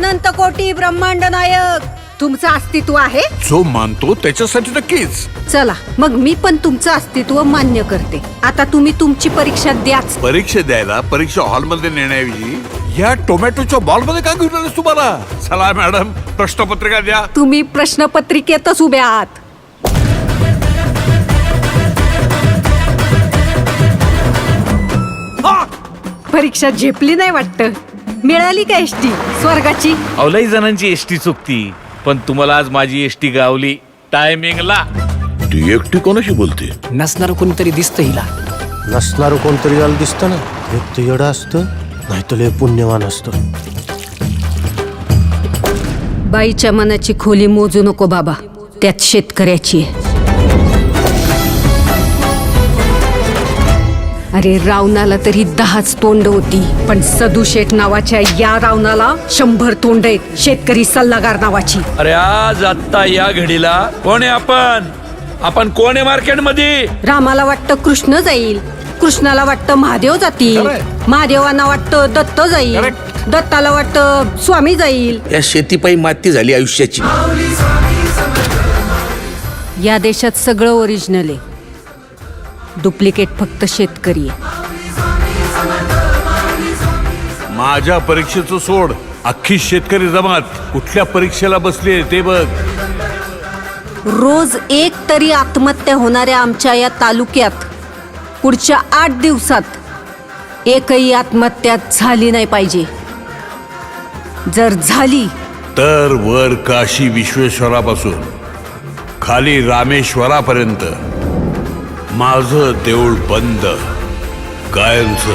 अनंत कोटी ब्रह्मांड नायक तुमचं अस्तित्व आहे. जो मानतो त्याच्यासाठी नक्कीच. चला मग मी पण तुमचं अस्तित्व मान्य करते. आता तुम्ही तुमची परीक्षा द्याच. परीक्षा द्यायला परीक्षा हॉलमध्ये नेण्याऐवजी या टोमॅटोच्या बॉलमध्ये का घेऊन आलेस तुम्हाला? चला मॅडम, प्रश्नपत्रिका द्या. तुम्ही प्रश्नपत्रिकेतच उभे आहात. परीक्षा झेपली नाही वाटतं. मिळाली का एसटी स्वर्गाची? लई जणांची एसटी चुकती, पण तुम्हाला आज माझी एसटी गावली टायमिंगला. ती एकटी कोणाशी बोलते? नसणार कोणतरी दिसतं हिला. नसणार कोणतरी याला दिसतं ना. एक तर येडं असतं, नाही तर लय पुण्यवान असतं. बाईच्या मनाची खोली मोजू नको बाबा, त्यात शेतकऱ्याची आहे. अरे रावणाला तरी 10च तोंड होती, पण सदू शेठ नावाच्या या रावणाला 100 तोंड आहेत. शेतकरी सल्लागार नावाची. अरे आज आत्ता या घडीला कोण आहे आपण कोण आहे मार्केटमध्ये? रामाला वाटतं कृष्ण जाईल, कृष्णाला वाटतं महादेव जातील, महादेवांना वाटतं दत्त जाईल, दत्ताला वाटतं स्वामी जाईल. या शेतीपायी माती झाली आयुष्याची. या देशात सगळं ओरिजिनल आहे, डुप्लिकेट फक्त शेतकरी आहे. माझ्या परीक्षेचं सोड, अख्खी शेतकरी जमात कुठल्या परीक्षेला बसली ते बघ. रोज एक तरी आत्महत्या होणाऱ्या आमच्या या तालुक्यात पुढच्या 8 दिवसात एकही आत्महत्या झाली नाही पाहिजे. जर झाली तर वर काशी विश्वेश्वरापासून खाली रामेश्वरापर्यंत माझं देऊळ बंद, कायमचं.